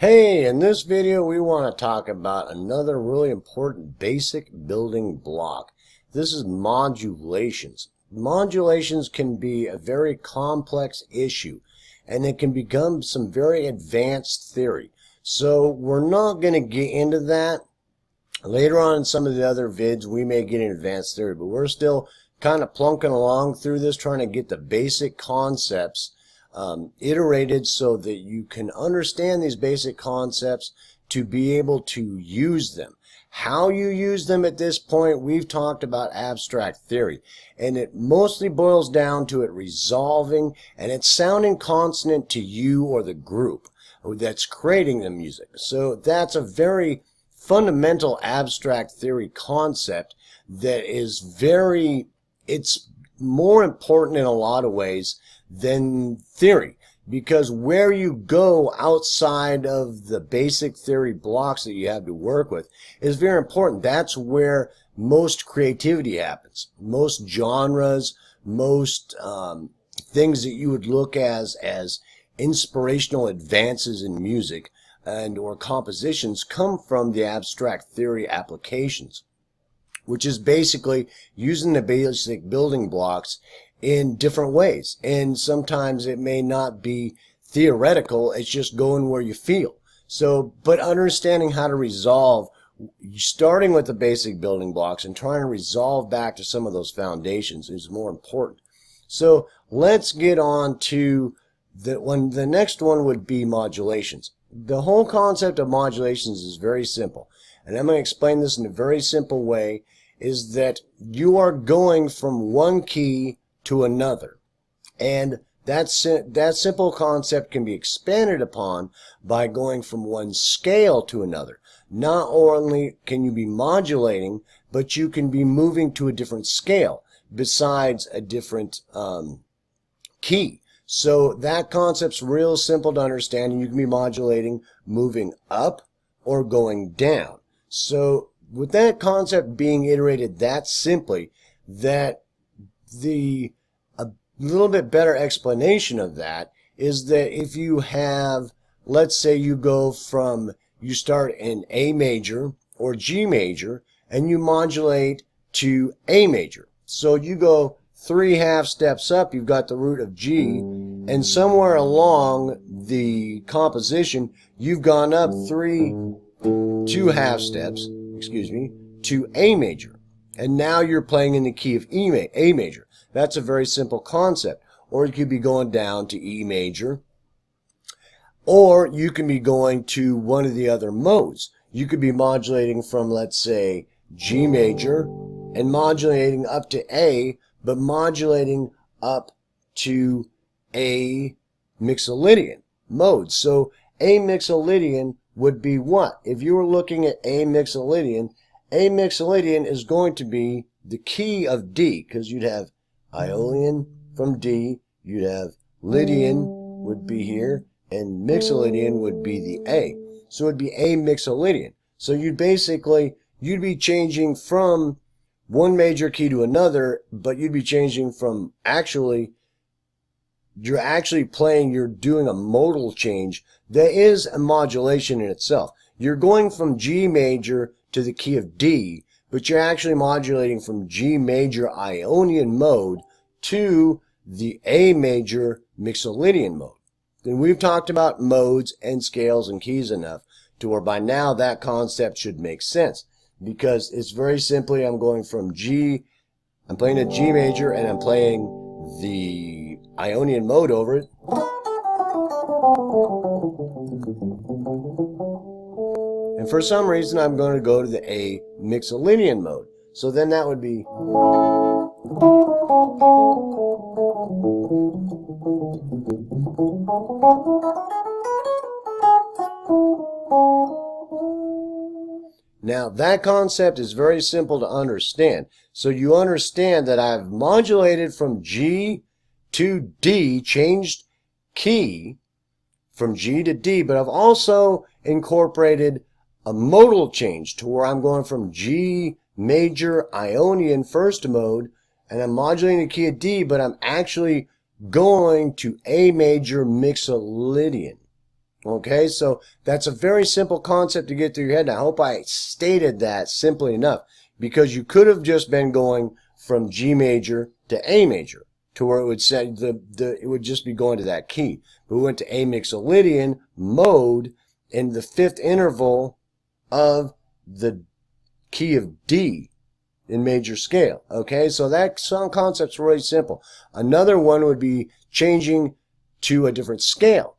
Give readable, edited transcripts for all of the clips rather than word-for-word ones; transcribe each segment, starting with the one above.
Hey, in this video we want to talk about another really important basic building block. This is modulations. Modulations can be a very complex issue and it can become some very advanced theory. So we're not going to get into that. Later on in some of the other vids we may get into advanced theory, but we're still kind of plunking along through this trying to get the basic concepts iterated so that you can understand these basic concepts to be able to use them. How you use them at this point, we've talked about abstract theory, and it mostly boils down to it resolving and it's sounding consonant to you or the group that's creating the music. So that's a very fundamental abstract theory concept that is it's more important in a lot of ways than theory, because where you go outside of the basic theory blocks that you have to work with is very important. That's where most creativity happens. Most genres, most things that you would look as inspirational advances in music and or compositions come from the abstract theory applications, which is basically using the basic building blocks in different ways. And sometimes it may not be theoretical, it's just going where you feel. So, but understanding how to resolve, starting with the basic building blocks and trying to resolve back to some of those foundations is more important. So let's get on to the one. The next one would be modulations. The whole concept of modulations is very simple, and I'm going to explain this in a very simple way, is that you are going from one key to another, and that simple concept can be expanded upon by going from one scale to another. Not only can you be modulating, but you can be moving to a different scale besides a different key. So that concept's real simple to understand, and you can be modulating moving up or going down. So with that concept being iterated that simply, that a little bit better explanation of that is that if you have, let's say you start in A major or G major and you modulate to A major. So you go 3 half steps up, you've got the root of G, and somewhere along the composition you've gone up 2 half steps, to A major. And now you're playing in the key of A major. That's a very simple concept. Or you could be going down to E major. Or you can be going to one of the other modes. You could be modulating from, let's say, G major and modulating up to A, but modulating up to A mixolydian mode. So A mixolydian would be what? If you were looking at A mixolydian is going to be the key of D, because you'd have Iolian from D, you'd have Lydian would be here, and mixolydian would be the A. So it'd be A mixolydian. So you'd be changing from one major key to another, but you'd be changing from you're doing a modal change. That is a modulation in itself. You're going from G major to the key of D, but you're actually modulating from G major Ionian mode to the A major mixolydian mode. Then we've talked about modes and scales and keys enough to where by now that concept should make sense, because it's very simply I'm going from I'm playing a G major and I'm playing the Ionian mode over it. And for some reason I'm going to go to the A mixolydian mode. So then that would be now that concept is very simple to understand. So you understand that I've modulated from G to D, changed key from G to D, but I've also incorporated a modal change to where I'm going from G major Ionian first mode and I'm modulating the key of D, but I'm actually going to A major mixolydian. Okay, so that's a very simple concept to get through your head. And I hope I stated that simply enough, because you could have just been going from G major to A major, to where it would say it would just be going to that key. But we went to A mixolydian mode in the fifth interval of the key of D in major scale. Okay, so that song concept's really simple. Another one would be changing to a different scale.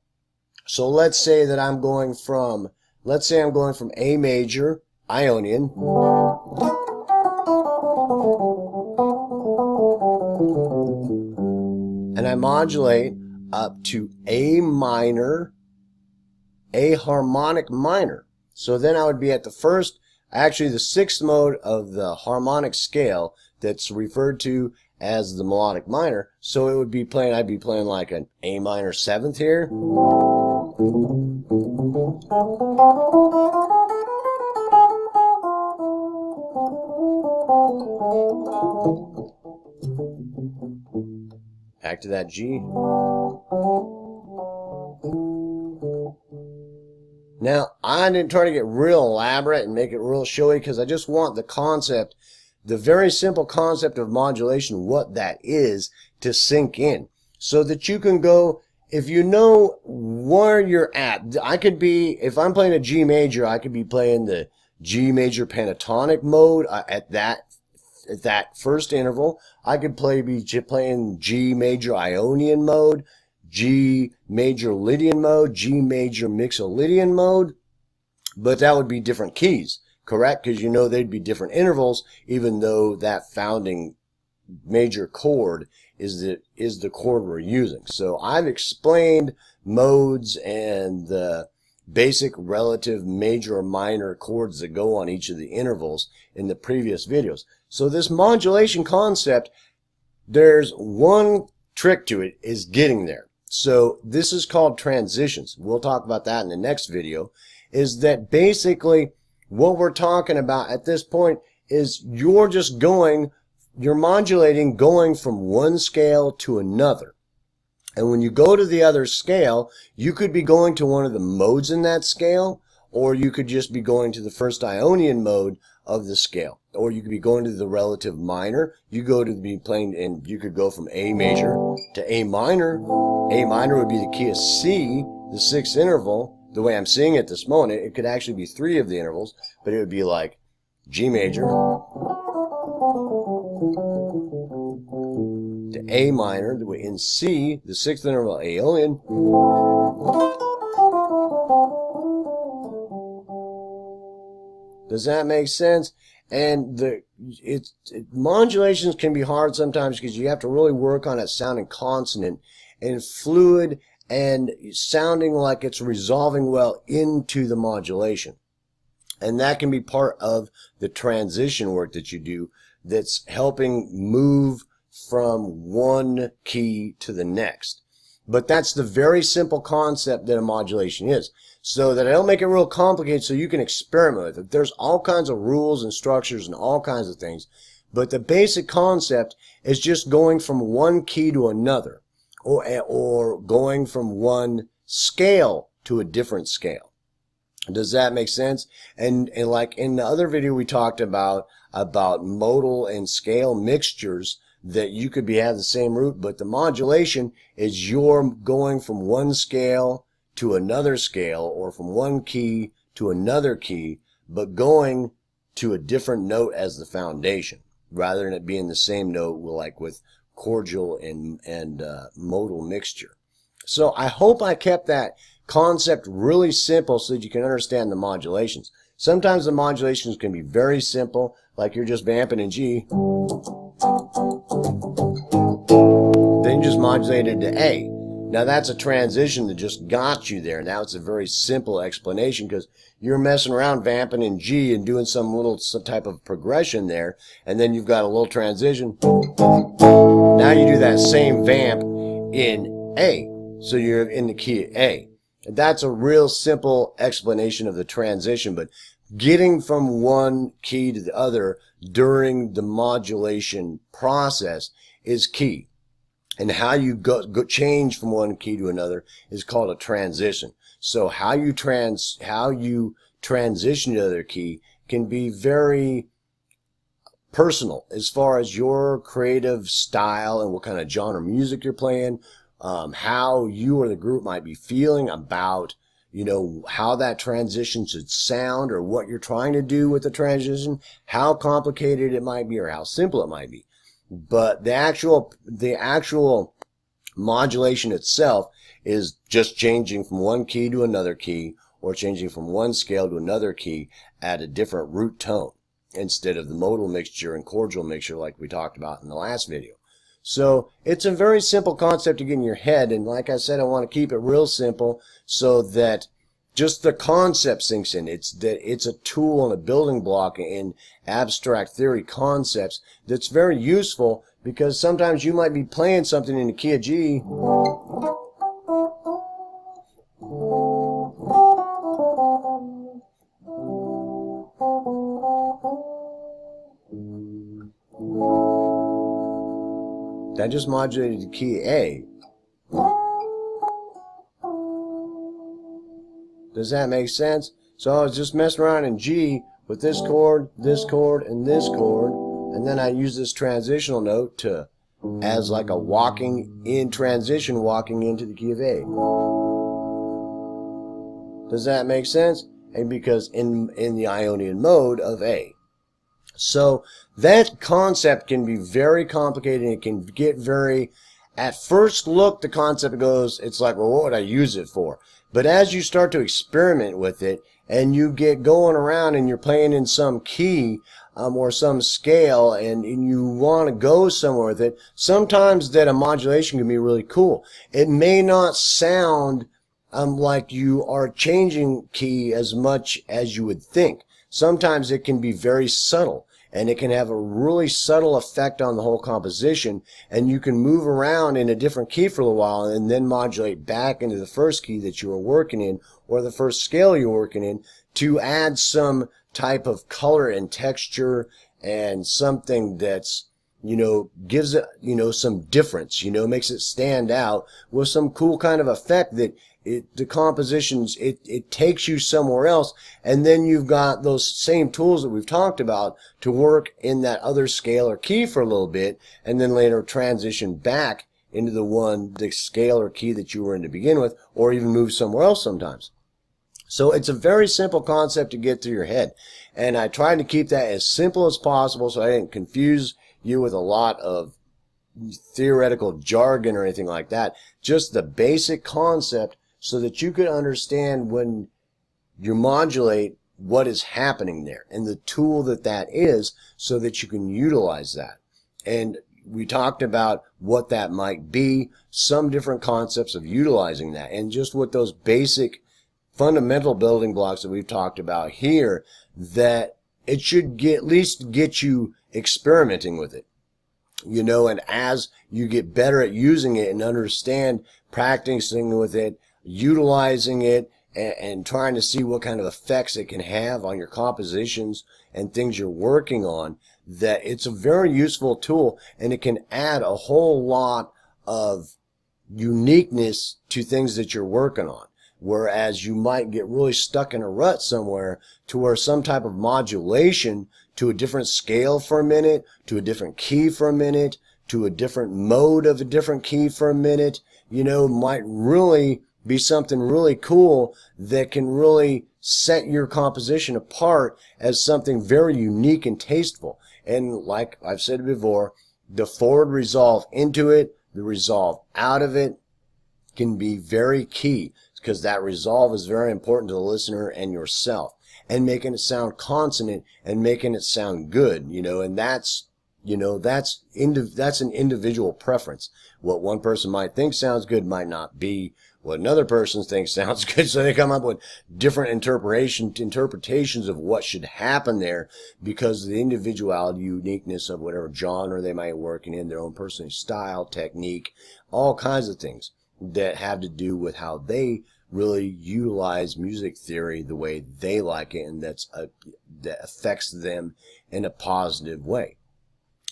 So let's say that I'm going from, A major, Ionian, and I modulate up to A minor, A harmonic minor. So then I would be at the sixth mode of the harmonic scale that's referred to as the melodic minor. So it would be playing, I'd be playing like an A minor seventh here. Back to that G. Now, I didn't try to get real elaborate and make it real showy, because I just want the concept, the very simple concept of modulation, what that is, to sink in. So that you can go, if you know where you're at, I could be, if I'm playing a G major, I could be playing the G major pentatonic mode at that first interval. I could be playing G major Ionian mode, G major Lydian mode, G major mixolydian mode, but that would be different keys, correct? Because you know they'd be different intervals, even though that founding major chord is the chord we're using. So I've explained modes and the basic relative major or minor chords that go on each of the intervals in the previous videos. So this modulation concept, there's one trick to it, is getting there. So this is called transitions. We'll talk about that in the next video. Is that basically what we're talking about at this point is you're modulating going from one scale to another. And when you go to the other scale, you could be going to one of the modes in that scale, or you could just be going to the first Ionian mode of the scale, or you could be going to the relative minor. You could go from A major to A minor. A minor would be the key of C, the sixth interval. The way I'm seeing it this moment, it could actually be three of the intervals, but it would be like G major to A minor. In C, the sixth interval, Aeolian. Does that make sense? And modulations can be hard sometimes because you have to really work on it sounding consonant and fluid and sounding like it's resolving well into the modulation. And that can be part of the transition work that you do that's helping move from one key to the next. But that's the very simple concept that a modulation is. So that I don't make it real complicated so you can experiment with it. There's all kinds of rules and structures and all kinds of things. But the basic concept is just going from one key to another, or going from one scale to a different scale. Does that make sense? And like in the other video we talked about modal and scale mixtures, that you could have the same root, but the modulation is you're going from one scale to another scale, or from one key to another key, but going to a different note as the foundation, rather than it being the same note like with chordal and modal mixture. So I hope I kept that concept really simple so that you can understand the modulations. Sometimes the modulations can be very simple, like you're just vamping in G, then just modulate it to A. Now that's a transition that just got you there. Now it's a very simple explanation because you're messing around vamping in G and doing some type of progression there, and then you've got a little transition. Now you do that same vamp in A, so you're in the key A. And that's a real simple explanation of the transition, but getting from one key to the other during the modulation process is key. And how you change from one key to another is called a transition. So how you transition to the other key can be very personal as far as your creative style and what kind of genre music you're playing, how you or the group might be feeling about, how that transition should sound or what you're trying to do with the transition, how complicated it might be or how simple it might be. But the actual modulation itself is just changing from one key to another key, or changing from one scale to another key at a different root tone, instead of the modal mixture and chordal mixture like we talked about in the last video. So it's a very simple concept to get in your head, and like I said, I want to keep it real simple so that just the concept sinks in. It's a tool and a building block in abstract theory concepts that's very useful, because sometimes you might be playing something in the key of G, that just modulated the key A. Does that make sense? So I was just messing around in G with this chord, and this chord, and then I use this transitional note as like a walking into the key of A. Does that make sense? And because in the Ionian mode of A. So that concept can be very complicated, and it can get very, at first look, the concept goes, it's like, well, what would I use it for? But as you start to experiment with it, and you get going around and you're playing in some key or some scale, and you want to go somewhere with it, sometimes that a modulation can be really cool. It may not sound like you are changing key as much as you would think. Sometimes it can be very subtle, and it can have a really subtle effect on the whole composition, and you can move around in a different key for a little while and then modulate back into the first key that you were working in, or the first scale you're working in, to add some type of color and texture and something that's, gives it, some difference, makes it stand out with some cool kind of effect that the compositions, it takes you somewhere else, and then you've got those same tools that we've talked about to work in that other scale or key for a little bit, and then later transition back into the scale or key that you were in to begin with, or even move somewhere else sometimes. So it's a very simple concept to get through your head, and I tried to keep that as simple as possible so I didn't confuse you with a lot of theoretical jargon or anything like that. Just the basic concept, so that you could understand when you modulate what is happening there and the tool that is, so that you can utilize that. And we talked about what that might be, some different concepts of utilizing that, and just what those basic fundamental building blocks that we've talked about here, that it should at least get you experimenting with it. And as you get better at using it and understand practicing with it, utilizing it, and trying to see what kind of effects it can have on your compositions and things you're working on, that it's a very useful tool, and it can add a whole lot of uniqueness to things that you're working on. Whereas you might get really stuck in a rut somewhere, to where some type of modulation to a different scale for a minute, to a different key for a minute, to a different mode of a different key for a minute, might really be something really cool that can really set your composition apart as something very unique and tasteful. And like I've said before, the forward resolve into it, the resolve out of it, can be very key, because that resolve is very important to the listener and yourself, and making it sound consonant and making it sound good, and that's an individual preference. What one person might think sounds good might not be what another person thinks sounds good, so they come up with different interpretations of what should happen there, because of the individuality, uniqueness of whatever genre they might be working in, their own personal style, technique, all kinds of things that have to do with how they really utilize music theory the way they like it, and that affects them in a positive way.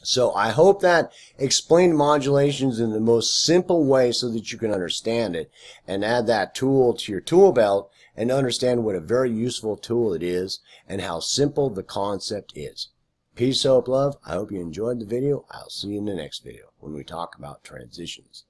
So I hope that explained modulations in the most simple way so that you can understand it and add that tool to your tool belt and understand what a very useful tool it is and how simple the concept is. Peace, hope, love. I hope you enjoyed the video. I'll see you in the next video when we talk about transitions.